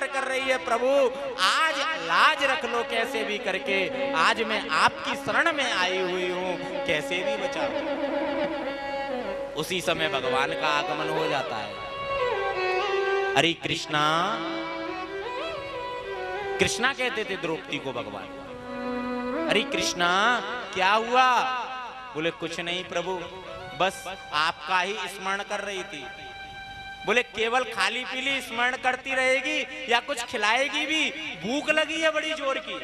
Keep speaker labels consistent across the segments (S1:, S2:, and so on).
S1: व्यवहार कर रही है प्रभु, आज लाज रख लो कैसे भी करके, आज मैं आपकी शरण में आई हुई हूं, कैसे भी बचा लो। उसी समय भगवान का आगमन हो जाता है। अरे कृष्णा, कृष्णा कहते थे द्रौपदी को भगवान। अरे कृष्णा क्या हुआ? बोले कुछ नहीं प्रभु, बस आपका ही स्मरण कर रही थी। बोले केवल खाली पीली स्मरण करती रहेगी या कुछ खिलाएगी भी? भूख लगी है बड़ी जोर की।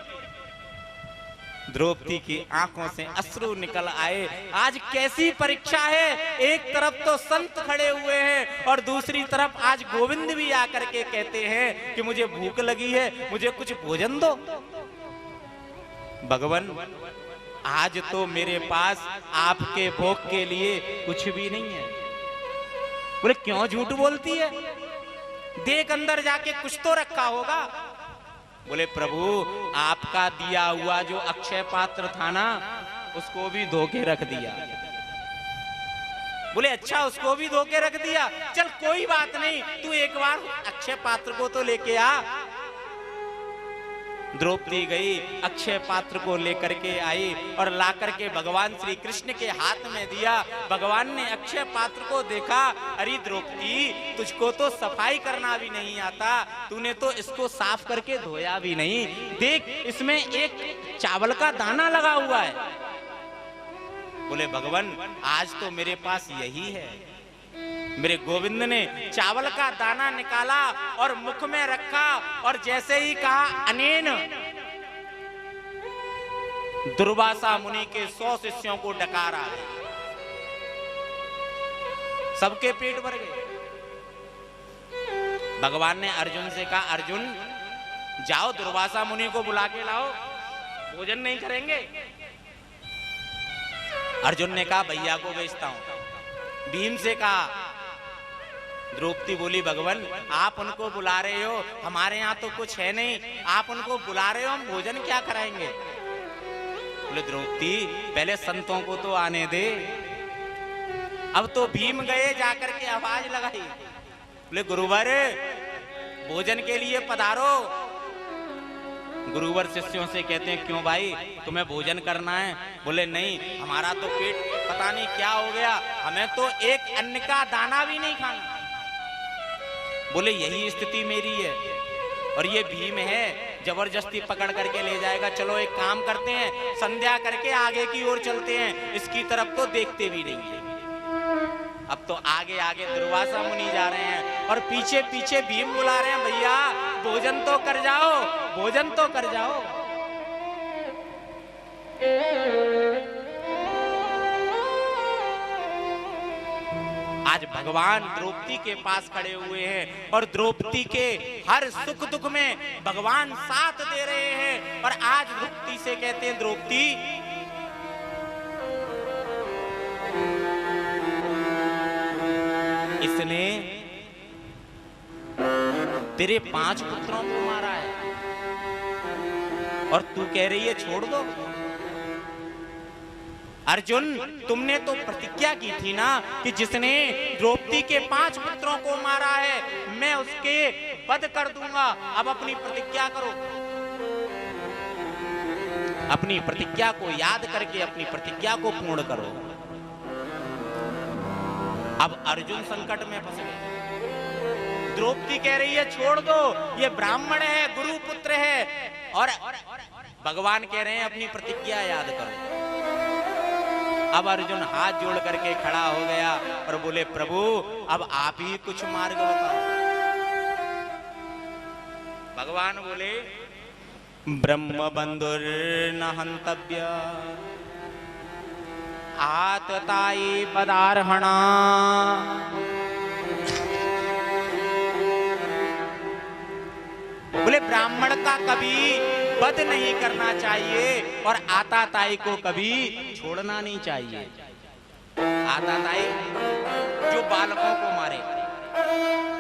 S1: द्रौपदी की आंखों से अश्रु निकल आए। आज कैसी परीक्षा है, एक तरफ तो संत खड़े हुए हैं और दूसरी तरफ आज गोविंद भी आकर के कहते हैं कि मुझे भूख लगी है, मुझे कुछ भोजन दो। भगवान आज तो मेरे पास आपके भोग के लिए कुछ भी नहीं है। बोले क्यों झूठ बोलती है? देख अंदर जाके कुछ तो रखा होगा। बोले प्रभु आपका दिया हुआ जो अक्षय पात्र था ना, उसको भी धो के रख दिया। बोले अच्छा, उसको भी धो के रख दिया, चल कोई बात नहीं, तू एक बार अक्षय पात्र को तो लेके आ। द्रौपदी गई, अक्षय पात्र को लेकर के आई और लाकर के भगवान श्री कृष्ण के हाथ में दिया। भगवान ने अक्षय पात्र को देखा, अरे द्रौपदी तुझको तो सफाई करना भी नहीं आता, तूने तो इसको साफ करके धोया भी नहीं, देख इसमें एक चावल का दाना लगा हुआ है। बोले भगवान आज तो मेरे पास यही है। मेरे गोविंद ने चावल का दाना निकाला और मुख में रखा और जैसे ही कहा अनेन, दुर्वासा मुनि के 100 शिष्यों को डकारा, सबके पेट भर गए। भगवान ने अर्जुन से कहा अर्जुन जाओ दुर्वासा मुनि को बुला के लाओ, भोजन नहीं करेंगे। अर्जुन ने कहा भैया को भेजता हूं। भीम से कहा। द्रौपदी बोली भगवान आप उनको बुला रहे हो, हमारे यहाँ तो कुछ है नहीं, आप उनको बुला रहे हो, हम भोजन क्या कराएंगे? बोले द्रौपदी पहले संतों को तो आने दे। अब तो भीम गए, जाकर के आवाज लगाई, बोले गुरुवर भोजन के लिए पधारो। गुरुवर शिष्यों से कहते हैं क्यों भाई तुम्हें भोजन करना है? बोले नहीं, हमारा तो पेट पता नहीं क्या हो गया, हमें तो एक अन्न का दाना भी नहीं खाना। बोले यही स्थिति मेरी है और ये भीम है, जबरदस्ती पकड़ करके ले जाएगा। चलो एक काम करते हैं, संध्या करके आगे की ओर चलते हैं, इसकी तरफ तो देखते भी नहीं है। अब तो आगे आगे दुर्वासा मुनि जा रहे हैं और पीछे पीछे भीम बुला रहे हैं भैया भोजन तो कर जाओ, भोजन तो कर जाओ। आज भगवान द्रौपदी के पास खड़े हुए हैं और द्रौपदी के हर सुख दुख में भगवान साथ दे रहे हैं। और आज द्रौपदी से कहते हैं द्रौपदी इसने तेरे 5 पुत्रों को मारा है और तू कह रही है छोड़ दो। अर्जुन तुमने तो प्रतिज्ञा की थी ना कि जिसने द्रौपदी के 5 पुत्रों को मारा है मैं उसके वध कर दूंगा। अब अपनी प्रतिज्ञा करो, अपनी प्रतिज्ञा को याद करके अपनी प्रतिज्ञा को पूर्ण करो। अब अर्जुन संकट में फंस गए। द्रौपदी कह रही है छोड़ दो, ये ब्राह्मण है, गुरु पुत्र है, और भगवान कह रहे हैं अपनी प्रतिज्ञा याद करो। अब अर्जुन हाथ जोड़ करके खड़ा हो गया और बोले प्रभु अब आप ही कुछ मार्ग बताओ। भगवान बोले ब्रह्म बंधुर न हंतव्य आतताई पदार्हणा। बोले ब्राह्मण का कभी वध नहीं करना चाहिए और आताताई को कभी छोड़ना नहीं चाहिए। आताताई जो बालकों को मारे,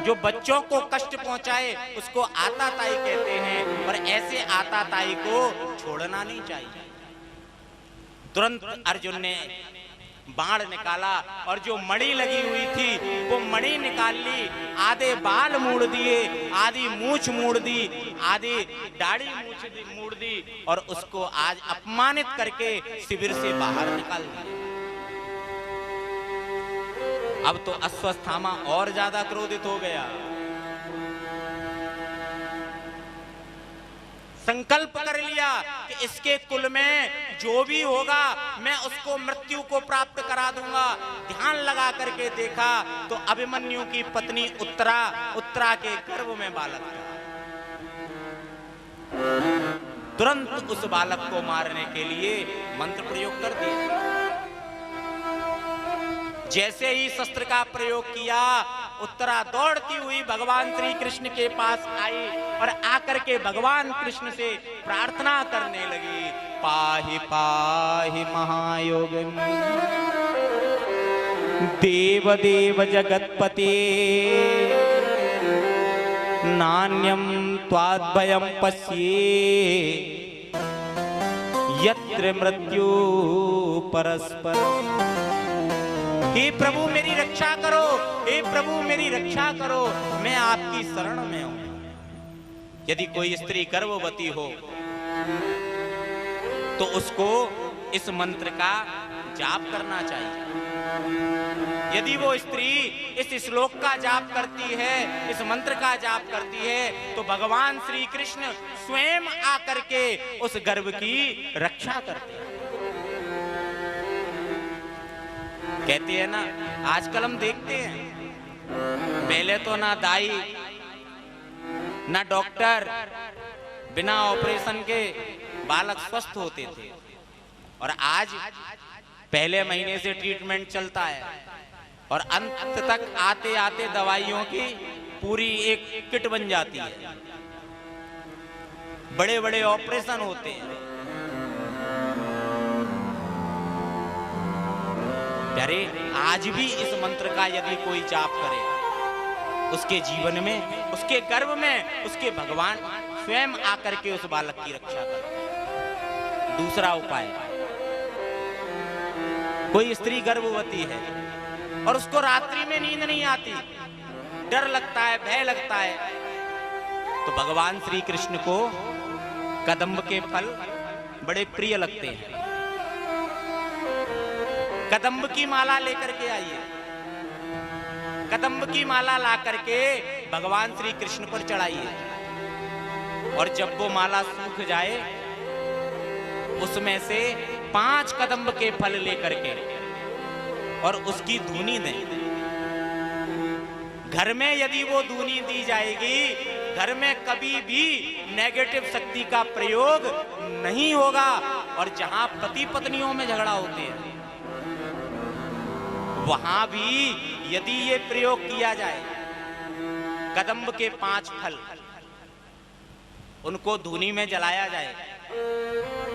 S1: जो बच्चों को कष्ट पहुंचाए उसको आताताई कहते हैं और ऐसे आताताई को छोड़ना नहीं चाहिए। तुरंत अर्जुन ने बाण निकाला और जो मणि लगी हुई थी वो मणि निकाल ली, आधे बाल मोड़ दिए, आधी मूछ मोड़ दी, आधी दाढ़ी मोड़ दी और उसको आज अपमानित करके शिविर से बाहर निकाल दिया। अब तो अश्वत्थामा और ज्यादा क्रोधित हो गया। संकल्प कर लिया कि इसके कुल में जो भी होगा मैं उसको मृत्यु को प्राप्त करा दूंगा। ध्यान लगा करके देखा तो अभिमन्यु की पत्नी उत्तरा के गर्भ में बालक था। तुरंत उस बालक को मारने के लिए मंत्र प्रयोग कर दिया। जैसे ही शस्त्र का प्रयोग किया, उत्तरा दौड़ती हुई भगवान श्री कृष्ण के पास आई और आकर के भगवान कृष्ण से प्रार्थना करने लगी, पाहि पाहि महायोगिन देव देव जगतपते नान्यम त्वाद्भयं पश्ये यत्र मृत्यु परस्पर। हे प्रभु मेरी रक्षा करो, हे प्रभु मेरी रक्षा करो, मैं आपकी शरण में हूं। यदि कोई स्त्री गर्भवती हो तो उसको इस मंत्र का जाप करना चाहिए। यदि वो स्त्री इस श्लोक का जाप करती है, इस मंत्र का जाप करती है, तो भगवान श्री कृष्ण स्वयं आकर के उस गर्भ की रक्षा करते हैं। कहते हैं ना, आजकल हम देखते हैं पहले तो ना दाई ना डॉक्टर बिना ऑपरेशन के बालक स्वस्थ होते थे, और आज पहले महीने से ट्रीटमेंट चलता है और अंत तक आते आते दवाइयों की पूरी एक किट बन जाती है। बड़े बड़े ऑपरेशन होते हैं। अरे आज भी इस मंत्र का यदि कोई जाप करे, उसके जीवन में, उसके गर्भ में, उसके भगवान स्वयं आकर के उस बालक की रक्षा करे। दूसरा उपाय, कोई स्त्री गर्भवती है और उसको रात्रि में नींद नहीं आती, डर लगता है, भय लगता है, तो भगवान श्री कृष्ण को कदम्ब के फल बड़े प्रिय लगते हैं। कदम्ब की माला लेकर के आइए, कदम्ब की माला ला करके भगवान श्री कृष्ण पर चढ़ाइए, और जब वो माला सूख जाए उसमें से 5 कदम्ब के फल लेकर के और उसकी धूनी दें। घर में यदि वो धूनी दी जाएगी, घर में कभी भी नेगेटिव शक्ति का प्रयोग नहीं होगा। और जहां पति पत्नियों में झगड़ा होते हैं वहां भी यदि ये प्रयोग किया जाए, कदम्ब के 5 फल उनको धूनी में जलाया जाए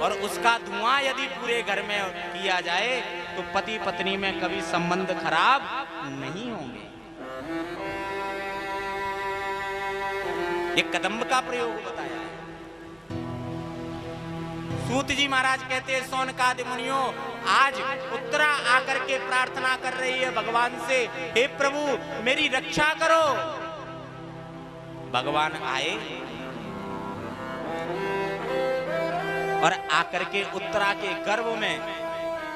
S1: और उसका धुआं यदि पूरे घर में किया जाए तो पति पत्नी में कभी संबंध खराब नहीं होंगे। ये कदम्ब का प्रयोग बताया है। सूत जी महाराज कहते हैं, सौनकादि मुनियों, आज उत्तरा आकर के प्रार्थना कर रही है भगवान से, हे प्रभु मेरी रक्षा करो। भगवान आए और आकर के उत्तरा के गर्भ में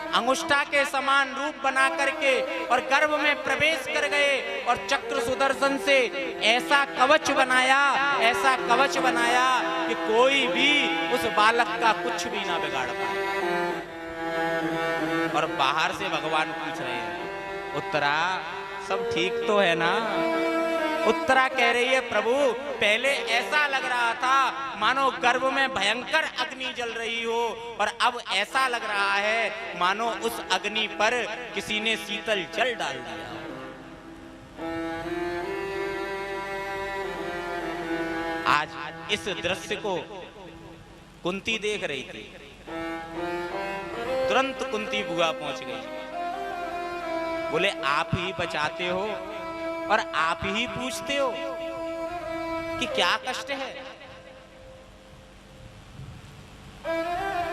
S1: अंगुष्ठा के समान रूप बना करके और गर्भ में प्रवेश कर गए और चक्र सुदर्शन से ऐसा कवच बनाया, ऐसा कवच बनाया कि कोई भी उस बालक का कुछ भी ना बिगाड़ पाए। और बाहर से भगवान पूछ रहे हैं, उत्तरा सब ठीक तो है ना? उत्तरा कह रही है, प्रभु पहले ऐसा लग रहा था मानो गर्भ में भयंकर अग्नि जल रही हो, और अब ऐसा लग रहा है मानो उस अग्नि पर किसी ने शीतल जल डाल दिया। आज इस दृश्य को कुंती देख रही थी। तुरंत कुंती बुआ पहुंच गई। बोले, आप ही बचाते हो और आप ही पूछते हो कि क्या कष्ट है?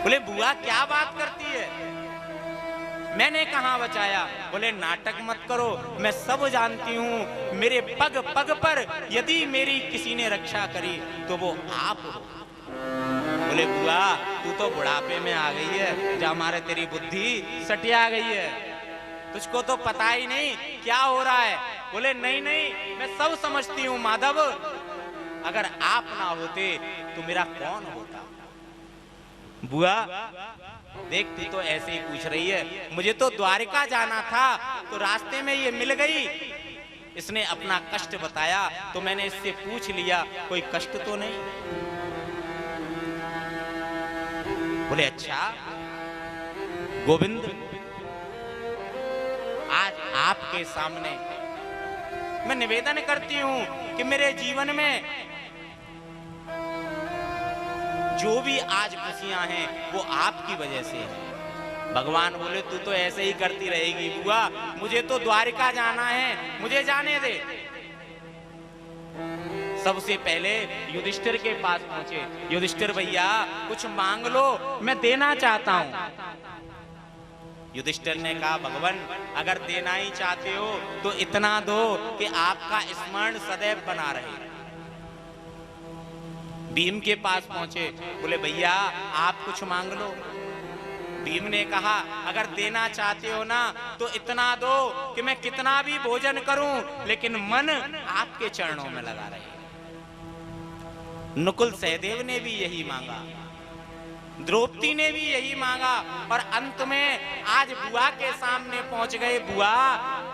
S1: बोले, बुआ क्या बात करती है? मैंने कहाँ बचाया? बोले नाटक मत करो, मैं सब जानती हूँ। मेरे पग पग पर यदि मेरी किसी ने रक्षा करी तो वो आप हो। बोले बुआ तू तो बुढ़ापे में आ गई है, जो हमारे तेरी बुद्धि सटिया गई है, तुझको तो पता ही नहीं क्या हो रहा है। बोले नहीं नहीं मैं सब समझती हूँ माधव, अगर आप ना होते तो मेरा कौन होता। बुआ देख तू तो ऐसे ही पूछ रही है, मुझे तो द्वारिका जाना था तो रास्ते में ये मिल गई, इसने अपना कष्ट बताया तो मैंने इससे पूछ लिया कोई कष्ट तो नहीं। बोले अच्छा गोविंद आज आपके सामने मैं निवेदन करती हूं कि मेरे जीवन में जो भी आज खुशियां हैं वो आपकी वजह से है। भगवान बोले तू तो ऐसे ही करती रहेगी बुआ, मुझे तो द्वारिका जाना है, मुझे जाने दे। सबसे पहले युधिष्ठिर के पास पहुंचे, युधिष्ठिर भैया कुछ मांग लो, मैं देना चाहता हूं। युधिष्ठिर ने कहा भगवान अगर देना ही चाहते हो तो इतना दो कि आपका स्मरण सदैव बना रहे। भीम के पास पहुंचे, बोले भैया आप कुछ मांग लो। भीम ने कहा अगर देना चाहते हो ना तो इतना दो कि मैं कितना भी भोजन करूं लेकिन मन आपके चरणों में लगा रहे। नकुल सहदेव ने भी यही मांगा, द्रौपदी ने भी यही मांगा और अंत में आज बुआ के सामने पहुंच गए। बुआ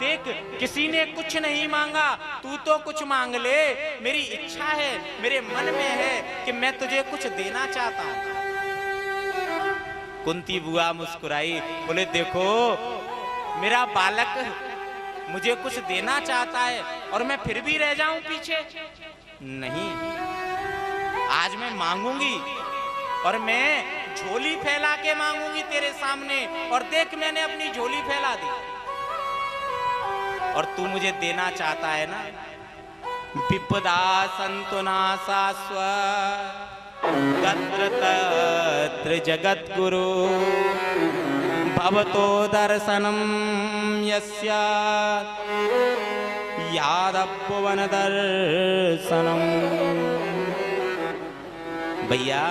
S1: देख किसी ने कुछ नहीं मांगा, तू तो कुछ मांग ले, मेरी इच्छा है, मेरे मन में है कि मैं तुझे कुछ देना चाहता हूं। कुंती बुआ मुस्कुराई, बोले देखो मेरा बालक मुझे कुछ देना चाहता है और मैं फिर भी रह जाऊं पीछे। नहीं आज मैं मांगूंगी और मैं झोली फैला के मांगूंगी तेरे सामने, और देख मैंने अपनी झोली फैला दी। और तू मुझे देना चाहता है ना, विपदा संतुनाशास्व तत्र तत्र जगत गुरु भवतो दर्शनम यस्य यादभुवन दर्शनम। भैया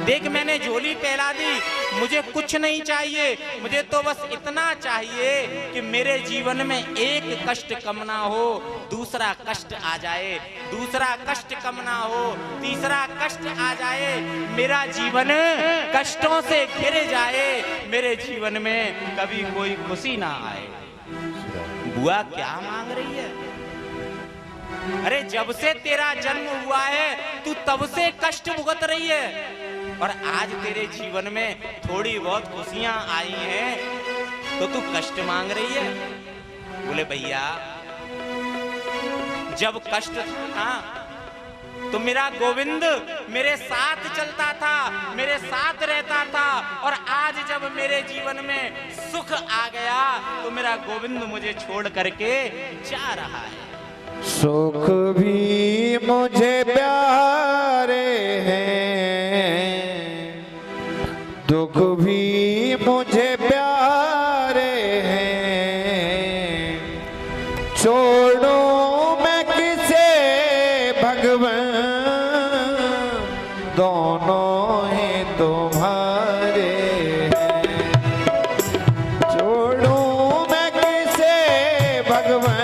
S1: देख मैंने झोली फैला दी, मुझे कुछ नहीं चाहिए, मुझे तो बस इतना चाहिए कि मेरे जीवन में एक कष्ट कम ना हो, दूसरा कष्ट आ जाए, दूसरा कष्ट कम ना हो, तीसरा कष्ट आ जाए, मेरा जीवन कष्टों से घिर जाए, मेरे जीवन में कभी कोई खुशी ना आए। बुआ क्या मांग रही है? अरे जब से तेरा जन्म हुआ है तू तब से कष्ट भुगत रही है और आज तेरे जीवन में थोड़ी बहुत खुशियां आई हैं तो तू कष्ट मांग रही है। बोले भैया जब कष्ट था तो मेरा गोविंद मेरे साथ चलता था, मेरे साथ रहता था, और आज जब मेरे जीवन में सुख आ गया तो मेरा गोविंद मुझे छोड़ करके जा रहा है।
S2: सुख भी मुझे प्यारे हैं, दुख भी मुझे प्यारे हैं, छोड़ो मैं किसे भगवान, दोनों ही तुम्हारे हैं, छोड़ो मैं किसे भगवान,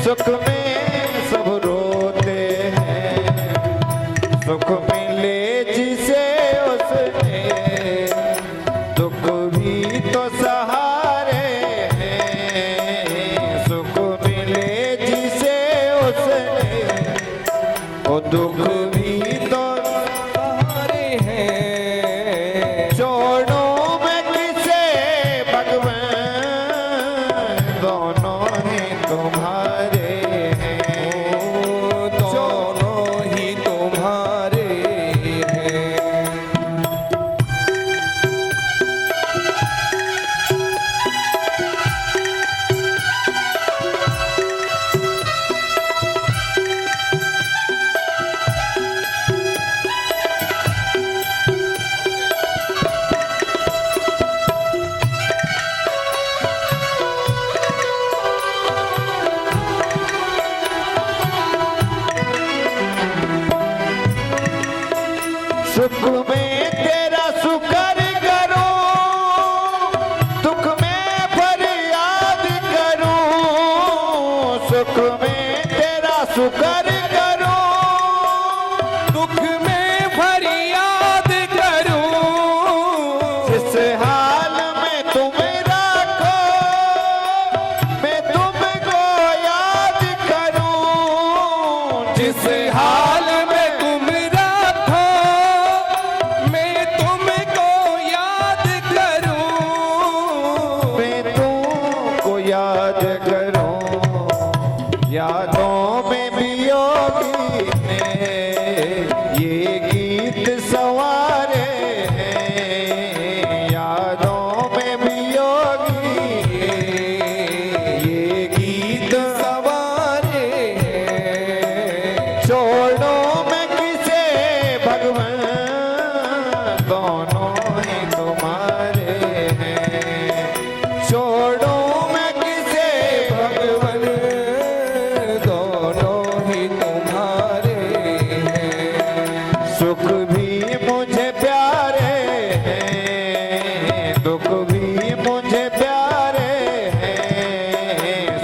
S2: सुख में सब रोते हैं, सुख मिले जिसे उसने दुख भी तो सहारे हैं, सुख मिले जिसे उसने वो दुख भी तो सहारे हैं। छोड़ो मैं किसे भगवान, दोनों ही तुम्हारे हैं, दोनों ही तुम्हारे हैं। सुख में तेरा शुक्र करूं, दुख में फरियाद करूं, सुख में तेरा शुक्र करूं, दुख में फरियाद करूं, जिस हाल में तुम रखो मैं तुमको याद करूं, जिस हाल में तुम रखो मैं तुमको याद करूं, मैं तुमको याद करूं। यादों में वियोगी ने ये गीत सवारे हैं, यादों में वियोगी ये गीत सवारे हैं। छोड़ो मैं किसे भगवान, दोनों ही तुम्हारे हैं। छोड़ो मैं किसे भगवान, दोनों ही तुम्हारे हैं। सुख भी मुझे प्यारे हैं, दुख भी मुझे प्यारे हैं,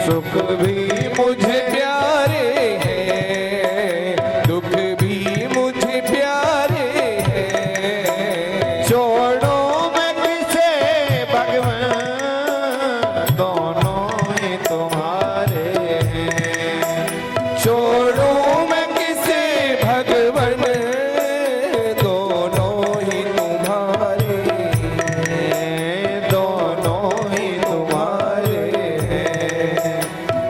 S2: सुख भी मुझे प्यारे हैं, दुख भी मुझे प्यारे हैं। छोड़ो मैं किसे भगवान, दोनों ही तुम्हारे हैं। छोड़ो मैं किसे भगवान, दोनों ही तुम्हारे हैं, दोनों ही तुम्हारे हैं,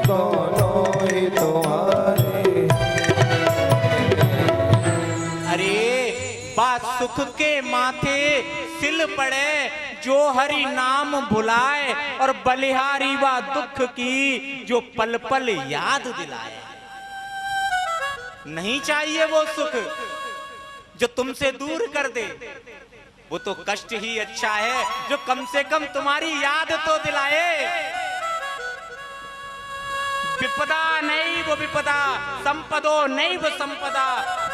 S2: दोनों ही तुम्हारे।
S1: अरे बात सुख के माथे सिल पड़े जो हरि नाम भुलाए, और बलिहारी बा दुख की जो पल पल याद दिलाए। नहीं चाहिए वो सुख जो तुमसे दूर कर दे, वो तो कष्ट ही अच्छा है जो कम से कम तुम्हारी याद तो दिलाए। विपदा नहीं वो विपदा, संपदो नहीं वो संपदा,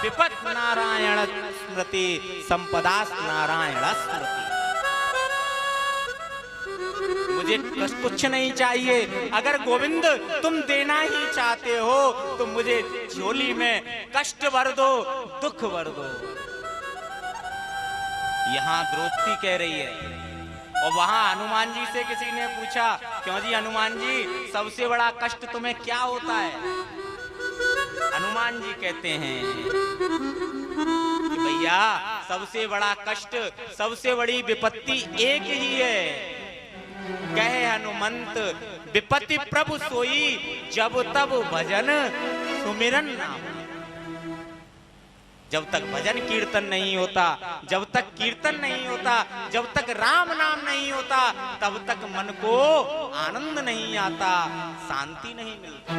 S1: विपद नारायण स्मृति, संपदास नारायण स्मृति। मुझे कुछ नहीं चाहिए, अगर गोविंद तुम देना ही चाहते हो तो मुझे झोली में कष्ट भर दो, दुख भर दो। यहाँ द्रौपदी कह रही है, और वहां हनुमान जी से किसी ने पूछा, क्यों जी हनुमान जी सबसे बड़ा कष्ट तुम्हें क्या होता है? हनुमान जी कहते हैं कि भैया सबसे बड़ा कष्ट, सबसे बड़ी विपत्ति एक ही है। कहे हनुमंत विपत्ति प्रभु सोई, जब तब भजन सुमिरन नाम। जब तक भजन कीर्तन नहीं होता, जब तक कीर्तन नहीं होता, जब तक राम नाम नहीं होता, तब तक मन को आनंद नहीं आता, शांति नहीं मिलती।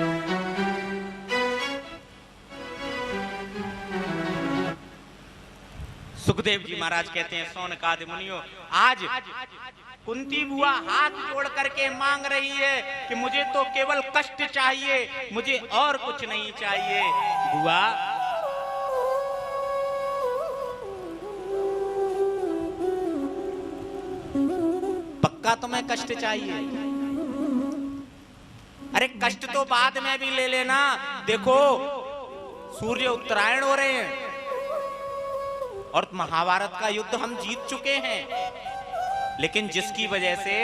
S1: सुखदेव जी महाराज कहते हैं, सौनकादि मुनियों, आज कुंती बुआ हाथ जोड़ करके मांग रही है कि मुझे तो केवल कष्ट चाहिए, मुझे और कुछ नहीं चाहिए। बुआ पक्का तुम्हें कष्ट चाहिए? अरे कष्ट तो बाद में भी ले लेना, देखो सूर्य उत्तरायण हो रहे हैं और महाभारत का युद्ध हम जीत चुके हैं, लेकिन जिसकी वजह से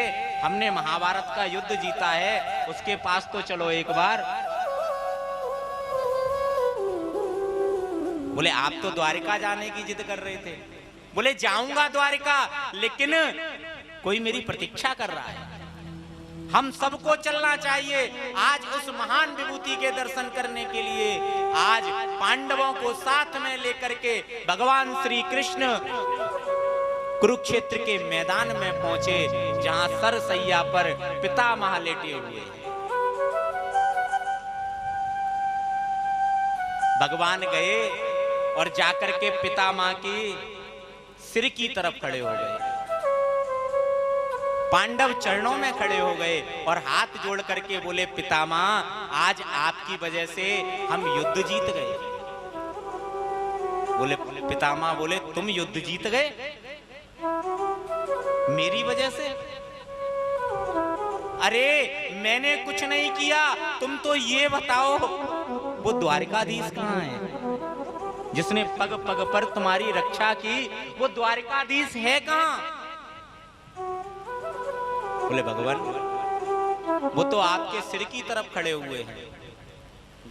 S1: हमने महाभारत का युद्ध जीता है उसके पास तो चलो एक बार। बोले आप तो द्वारिका जाने की जिद कर रहे थे। बोले जाऊंगा द्वारिका, लेकिन कोई मेरी प्रतीक्षा कर रहा है। हम सबको चलना चाहिए आज उस महान विभूति के दर्शन करने के लिए। आज पांडवों को साथ में लेकर के भगवान श्री कृष्ण कुरुक्षेत्र के मैदान में पहुंचे, जहां सरसैया पर पितामह लेटे हुए हैं। भगवान गए और जाकर के पितामह की सिर की तरफ खड़े हो गए। पांडव चरणों में खड़े हो गए और हाथ जोड़ करके बोले, पितामह आज आपकी वजह से हम युद्ध जीत गए। बोले पितामह बोले, तुम युद्ध जीत गए मेरी वजह से? अरे मैंने कुछ नहीं किया, तुम तो ये बताओ वो द्वारिकाधीश कहाँ है जिसने पग पग पर तुम्हारी रक्षा की? वो द्वारिकाधीश है कहाँ? बोले भगवान वो तो आपके सिर की तरफ खड़े हुए हैं।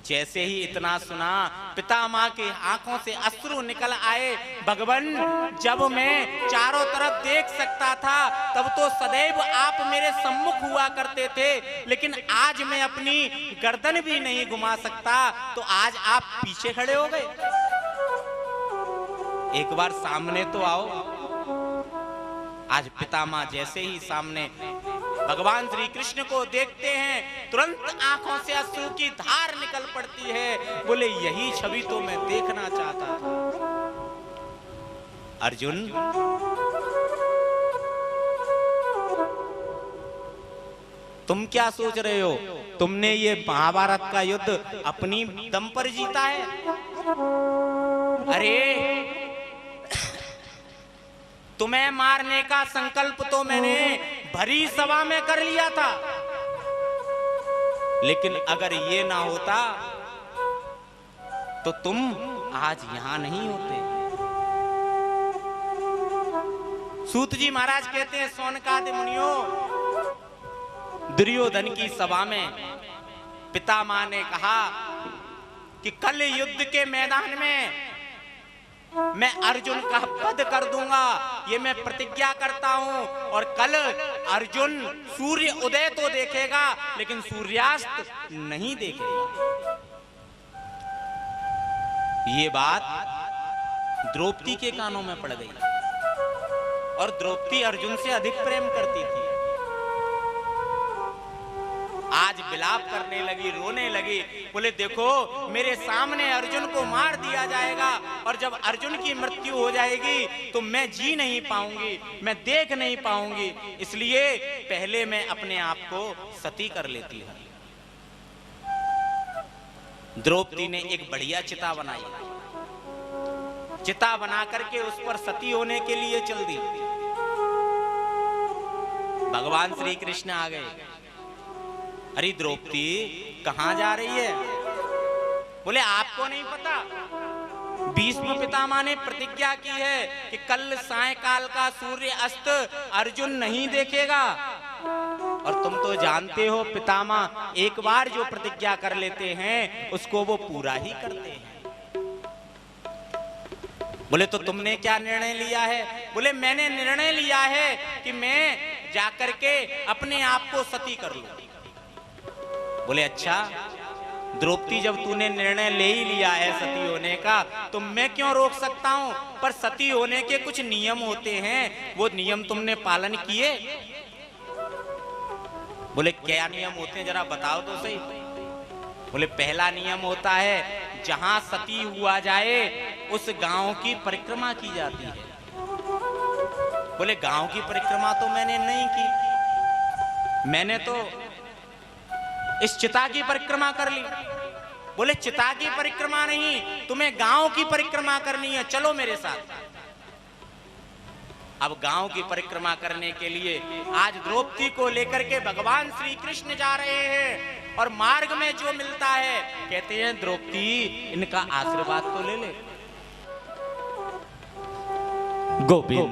S1: जैसे ही इतना सुना पितामह के आंखों से अश्रु निकल आए। भगवान जब मैं चारों तरफ देख सकता था तब तो सदैव आप मेरे सम्मुख हुआ करते थे, लेकिन आज मैं अपनी गर्दन भी नहीं घुमा सकता, तो आज आप पीछे खड़े हो गए। एक बार सामने तो आओ। आज पितामह जैसे ही सामने भगवान श्री कृष्ण को देखते हैं, तुरंत आंखों से अश्रु की धार निकल पड़ती है। बोले यही छवि तो मैं देखना चाहता था। अर्जुन तुम क्या सोच रहे हो? तुमने ये महाभारत का युद्ध अपनी दम पर जीता है? अरे तुम्हें मारने का संकल्प तो मैंने भरी सभा में कर लिया था, लेकिन अगर ये ना होता तो तुम आज यहां नहीं होते। सूत जी महाराज कहते हैं, सौनकादि मुनियों, दुर्योधन की सभा में पितामह ने कहा कि कल युद्ध के मैदान में मैं अर्जुन का वध कर दूंगा, ये मैं प्रतिज्ञा करता हूं। और कल अर्जुन सूर्य उदय तो देखेगा लेकिन सूर्यास्त नहीं देखेगा। ये बात द्रौपदी के कानों में पड़ गई और द्रौपदी अर्जुन से अधिक प्रेम करती थी। आज विलाप करने लगी, रोने लगी। बोले देखो मेरे सामने अर्जुन को मार दिया जाएगा और जब अर्जुन की मृत्यु हो जाएगी तो मैं जी नहीं पाऊंगी, मैं देख नहीं पाऊंगी, इसलिए पहले मैं अपने आप को सती कर लेती हूं। द्रौपदी ने एक बढ़िया चिता बनाई, चिता बना करके उस पर सती होने के लिए चल दी। भगवान श्री कृष्ण आ गए। अरे द्रौपदी कहां जा रही है? बोले आपको नहीं पता, भीष्म पितामह ने प्रतिज्ञा की है कि कल सायंकाल का सूर्य अस्त अर्जुन नहीं देखेगा। और तुम तो जानते हो पितामह एक बार जो प्रतिज्ञा कर लेते हैं उसको वो पूरा ही करते हैं। बोले तो तुमने क्या निर्णय लिया है? बोले मैंने निर्णय लिया है कि मैं जाकर के अपने आप को सती कर लूं। बोले अच्छा द्रौपदी, जब तूने निर्णय ले ही लिया है सती होने का तो मैं क्यों रोक सकता हूं? पर सती होने के कुछ नियम होते हैं, वो नियम तुमने पालन किए? बोले क्या नियम होते हैं जरा बताओ तो सही। बोले पहला नियम होता है जहां सती हुआ जाए उस गांव की परिक्रमा की जाती है। बोले गांव की परिक्रमा तो मैंने नहीं की, मैंने तो इस चिता की परिक्रमा कर ली। बोले चिता की परिक्रमा नहीं, तुम्हें गांव की परिक्रमा करनी है, चलो मेरे साथ। अब गांव की परिक्रमा करने के लिए आज द्रौपदी को लेकर के भगवान श्री कृष्ण जा रहे हैं और मार्ग में जो मिलता है कहते हैं द्रौपदी इनका आशीर्वाद तो ले ले। गोविंद